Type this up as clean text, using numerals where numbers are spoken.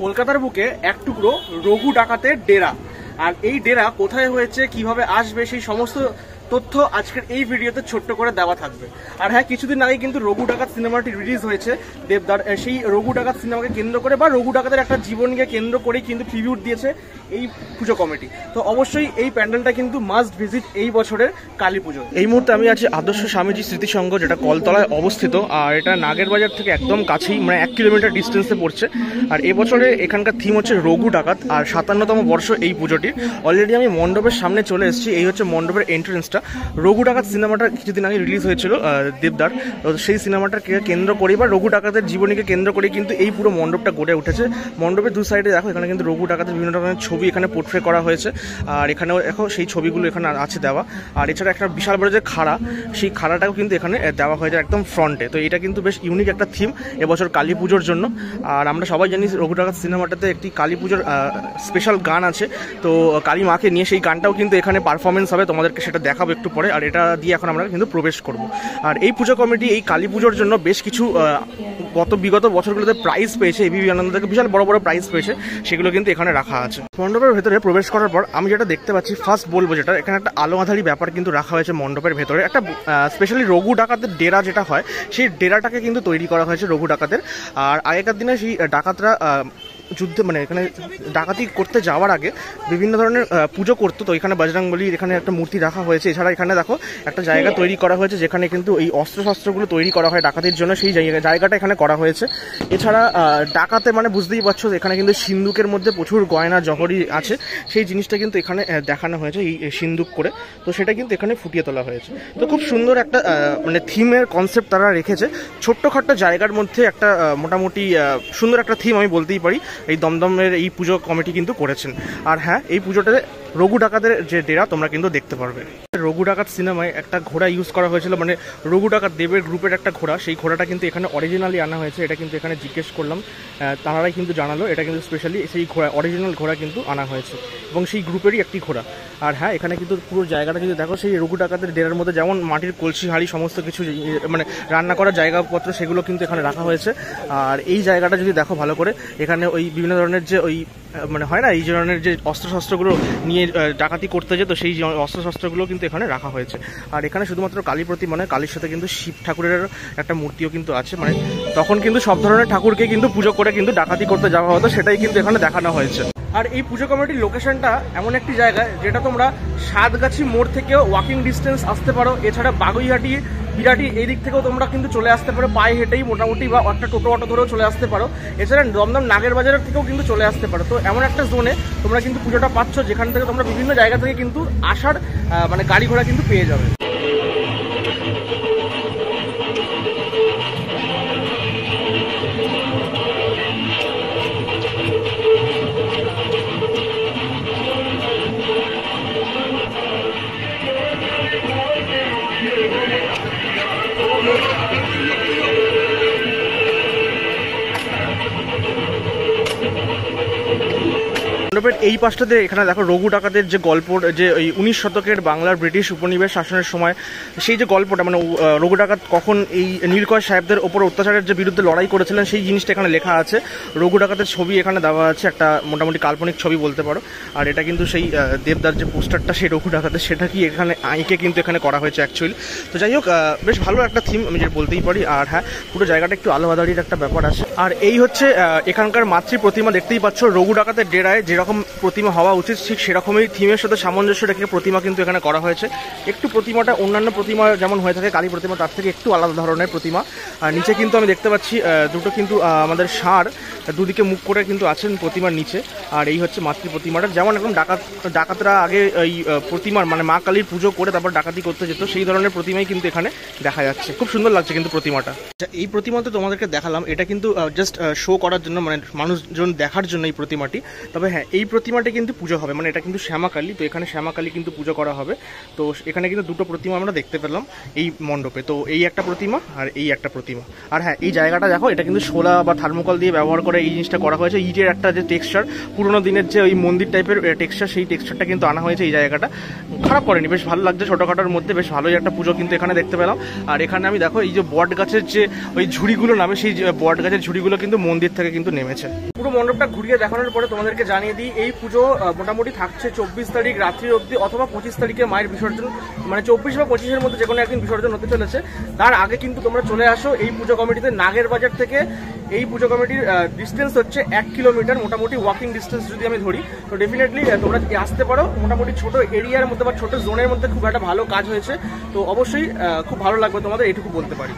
কলকাতার বুকে এক টুকরো রঘু ডাকাতের ডেরা। আর এই ডেরা কোথায় হয়েছে, কিভাবে আসবে, সেই সমস্ত তথ্য আজকের এই ভিডিওতে ছোট্ট করে দেওয়া থাকবে। আর হ্যাঁ, কিছুদিন আগে কিন্তু রঘু ডাকাত সিনেমাটি রিলিজ হয়েছে দেবদার। সেই রঘু ডাকাত সিনেমাকে কেন্দ্র করে বা রঘু ডাকাতের একটা জীবনকে কেন্দ্র করেই কিন্তু ট্রিবিউট দিয়েছে এই পুজো কমিটি। তো অবশ্যই এই প্যান্ডেলটা কিন্তু মাস্ট ভিজিট এই বছরের কালী পুজো। এই মুহূর্তে আমি আছি আদর্শ স্বামীজি স্মৃতিসংঘ, যেটা কলতলায় অবস্থিত। আর এটা নাগের বাজার থেকে একদম কাছেই, মানে 1 কিলোমিটার ডিস্টেন্সে পড়ছে। আর এবছরে এখানকার থিম হচ্ছে রঘু ডাকাত, আর 57তম বর্ষ এই পুজোটির। অলরেডি আমি মণ্ডপের সামনে চলে এসেছি। এই হচ্ছে মণ্ডপের এন্ট্রেন্সটা। রঘু ডাকাত সিনেমাটা কিছুদিন আগে রিলিজ হয়েছিল দেবদার, তো সেই সিনেমাটাকে কেন্দ্র করে বা রঘু ডাকাতের জীবনীকে কেন্দ্র করে কিন্তু এই পুরো মণ্ডপটা গড়ে উঠেছে। মণ্ডপের দু সাইডে দেখো, এখানে কিন্তু রঘু ডাকাতের বিভিন্ন ধরনের ছবি এখানে পোর্ট্রে করা হয়েছে। আর এখানেও দেখো সেই ছবিগুলো এখানে আছে দেওয়া। আর এছাড়া একটা বিশাল বড় যে খাড়া, সেই খাড়াটাও কিন্তু এখানে দেওয়া হয়েছে একদম ফ্রন্টে। তো এটা কিন্তু বেশ ইউনিক একটা থিম এবছর কালী পুজোর জন্য। আর আমরা সবাই জানি রঘু ডাকাত সিনেমাটাতে একটি কালী পুজোর স্পেশাল গান আছে, তো কালী মাকে নিয়ে সেই গানটাও কিন্তু এখানে পারফরমেন্স হবে, তোমাদেরকে সেটা দেখাবো একটু পরে। আর এটা দিয়ে এখন আমরা কিন্তু প্রবেশ করব। আর এই পুজো কমিটি এই কালী পুজোর জন্য বেশ কিছু বিগত বছরগুলোতে প্রাইজ পেয়েছে, এবিপি আনন্দ থেকে বিশাল বড় বড় প্রাইজ পেয়েছে, সেগুলো কিন্তু এখানে রাখা আছে। মণ্ডপের ভেতরে প্রবেশ করার পর আমি যেটা দেখতে পাচ্ছি, ফার্স্ট বলবো যেটা, এখানে একটা আলো আঁধারি ব্যাপার কিন্তু রাখা হয়েছে মণ্ডপের ভেতরে। একটা স্পেশালি রঘু ডাকাতের ডেরা যেটা হয়, সেই ডেরাটাকে কিন্তু তৈরি করা হয়েছে রঘু ডাকাতের। আর আগেকার দিনে সেই ডাকাতরা যুদ্ধে, মানে এখানে ডাকাতি করতে যাওয়ার আগে বিভিন্ন ধরনের পুজো করতো। তো এখানে বজরংবলীর এখানে একটা মূর্তি রাখা হয়েছে। এছাড়া এখানে দেখো একটা জায়গা তৈরি করা হয়েছে, যেখানে কিন্তু এই অস্ত্রশস্ত্রগুলো তৈরি করা হয় ডাকাতির জন্য, সেই জায়গাটা এখানে করা হয়েছে। এছাড়া ডাকাতে মানে বুঝতেই পারছো, এখানে কিন্তু সিন্দুকের মধ্যে প্রচুর গয়না জহরি আছে, সেই জিনিসটা কিন্তু এখানে দেখানো হয়েছে এই সিন্দুক করে। তো সেটা কিন্তু এখানে ফুটিয়ে তোলা হয়েছে। তো খুব সুন্দর একটা মানে থিমের কনসেপ্ট তারা রেখেছে। ছোট্টখাট্ট জায়গার মধ্যে একটা মোটামুটি সুন্দর একটা থিম আমি বলতেই পারি এই দমদমের এই পুজো কমিটি কিন্তু করেছেন। আর হ্যাঁ, এই পুজোটাতে রঘু ডাকাতের যে ডেরা তোমরা কিন্তু দেখতে পারবে। রঘু ডাকাত সিনেমায় একটা ঘোড়া ইউজ করা হয়েছিল, মানে রঘু ডাকাত দেবের গ্রুপের একটা ঘোড়া, সেই ঘোড়াটা কিন্তু এখানে অরিজিনালি আনা হয়েছে। এটা কিন্তু এখানে জিজ্ঞেস করলাম, তারাই কিন্তু জানালো এটা কিন্তু স্পেশালি সেই ঘোড়া, অরিজিনাল ঘোড়া কিন্তু আনা হয়েছে এবং সেই গ্রুপেরই একটি ঘোড়া। আর হ্যাঁ, এখানে কিন্তু পুরো জায়গাটা যদি দেখো, সেই রঘু ডাকাতের ডেরার মধ্যে যেমন মাটির কলসি হাঁড়ি সমস্ত কিছু, মানে রান্না করার জায়গাপত্র, সেগুলো কিন্তু এখানে রাখা হয়েছে। আর এই জায়গাটা যদি দেখো ভালো করে, এখানে ওই বিভিন্ন ধরনের যে ওই মানে হয় না, এই ধরনের যে অস্ত্রশস্ত্রগুলো নিয়ে ডাকাতি করতে যেত, সেই অস্ত্রশস্ত্রগুলো কিন্তু এখানে রাখা হয়েছে। আর এখানে শুধুমাত্র কালী প্রতিমা নয়, কালীর সাথে কিন্তু শিব ঠাকুরের একটা মূর্তিও কিন্তু আছে। মানে তখন কিন্তু সব ধরনের ঠাকুরকে কিন্তু পুজো করে কিন্তু ডাকাতি করতে যাওয়া হতো, সেটাই কিন্তু এখানে দেখানো হয়েছে। আর এই পুজো কমিটির লোকেশনটা এমন একটি জায়গায়, যেটা তোমরা সাতগাছি মোড় থেকেও ওয়াকিং ডিস্টেন্স আসতে পারো। এছাড়া বাগুইহাটি, বিরাটি এই দিক থেকেও তোমরা কিন্তু চলে আসতে পারো পায়ে হেঁটেই মোটামুটি, বা একটা টোটো অটো ধরেও চলে আসতে পারো। এছাড়া দমদম নাগের বাজারের থেকেও কিন্তু চলে আসতে পারো। তো এমন একটা জোনে তোমরা কিন্তু পুজোটা পাচ্ছ, যেখান থেকে তোমরা বিভিন্ন জায়গা থেকে কিন্তু আসার মানে গাড়ি ঘোড়া কিন্তু পেয়ে যাবে। মণ্ডপের এই পাশটাতে এখানে দেখো রঘু ডাকাতের যে গল্প, যে ওই 19 শতকের বাংলার ব্রিটিশ উপনিবেশ শাসনের সময় সেই যে গল্পটা, মানে রঘু ডাকাত কখন এই নীলকর সাহেবদের ওপর অত্যাচারের যে বিরুদ্ধে লড়াই করেছিলেন, সেই জিনিসটা এখানে লেখা আছে। রঘু ডাকাতের ছবি এখানে দেওয়া আছে, একটা মোটামুটি কাল্পনিক ছবি বলতে পারো। আর এটা কিন্তু সেই দেবদার যে পোস্টারটা, সেই রঘু ডাকাতের, সেটা কি এখানে আঁকে কিন্তু এখানে করা হয়েছে অ্যাকচুয়ালি। তো যাই হোক, বেশ ভালো একটা থিম আমি যেটা বলতেই পারি। আর হ্যাঁ, পুরো জায়গাটা একটু আলো আঁধারির একটা ব্যাপার আছে। আর এই হচ্ছে এখানকার মাতৃ প্রতিমা, দেখতেই পাচ্ছ রঘু ডাকাতের ডেরায় যেরকম প্রতিমা হওয়া উচিত, ঠিক সেরকমই থিমের সাথে সামঞ্জস্য রেখে প্রতিমা কিন্তু এখানে করা হয়েছে। একটু প্রতিমাটা অন্যান্য প্রতিমা যেমন হয়ে থাকে কালী প্রতিমা, তার থেকে একটু আলাদা ধরনের প্রতিমা। আর নিচে কিন্তু আমি দেখতে পাচ্ছি দুটো কিন্তু আমাদের ষাঁড় দুদিকে মুখ করে কিন্তু আছেন প্রতিমার নিচে। আর এই হচ্ছে মাতৃ প্রতিমাটা, যেমন একদম ডাকাতরা আগে এই প্রতিমার মানে মা কালীর পুজো করে তারপর ডাকাতি করতে যেত, সেই ধরনের প্রতিমাই কিন্তু এখানে দেখা যাচ্ছে। খুব সুন্দর লাগছে কিন্তু প্রতিমাটা। এই প্রতিমা তো তোমাদেরকে দেখালাম, এটা কিন্তু জাস্ট শো করার জন্য, মানে মানুষজন দেখার জন্য এই প্রতিমাটি। তবে হ্যাঁ, এই প্রতিমাটা কিন্তু পুজো হবে, মানে এটা কিন্তু শ্যামাকালী, তো এখানে শ্যামাকালী কিন্তু পুজো করা হবে। তো এখানে কিন্তু দুটো প্রতিমা আমরা দেখতে পেলাম এই মণ্ডপে, তো এই একটা প্রতিমা আর এই একটা প্রতিমা। আর হ্যাঁ, এই জায়গাটা দেখো, এটা কিন্তু শোলা বা থার্মোকল দিয়ে ব্যবহার করে এই জিনিসটা করা হয়েছে। ইটের একটা যে টেক্সচার, পুরোনো দিনের যে ওই মন্দির টাইপের টেক্সচার, সেই টেক্সচারটা কিন্তু আনা হয়েছে এই জায়গাটা। খারাপ করেনি, বেশ ভালো লাগছে, ছোটোখাটোর মধ্যে বেশ ভালোই একটা পুজো কিন্তু এখানে দেখতে পেলাম। আর এখানে আমি দেখো এই যে বট গাছের যে ওই ঝুড়িগুলো নামে, সেই বট গাছের ঝুড়িগুলো কিন্তু মন্দির থেকে কিন্তু নেমেছে। পুরো মণ্ডপটা ঘুরিয়ে দেখানোর পরে তোমাদেরকে জানিয়ে দিই, এই পুজো মোটামুটি থাকছে 24 তারিখ রাত্রি অবধি, অথবা 25 তারিখে মায়ের বিসর্জন, মানে 24 বা 25-এর মধ্যে যে কোনো একদিন বিসর্জন হতে চলেছে। তার আগে কিন্তু তোমরা চলে আসো এই পুজো কমিটিতে। নাগের বাজার থেকে এই পুজো কমিটির ডিস্টেন্স হচ্ছে 1 কিলোমিটার, মোটামুটি ওয়াকিং ডিস্টেন্স যদি আমি ধরি, তো ডেফিনেটলি তোমরা আসতে পারো। মোটামুটি ছোট এরিয়ার মধ্যে বা ছোট জোনের মধ্যে খুব একটা ভালো কাজ হয়েছে, তো অবশ্যই খুব ভালো লাগবে তোমাদের, এটুকু বলতে পারি।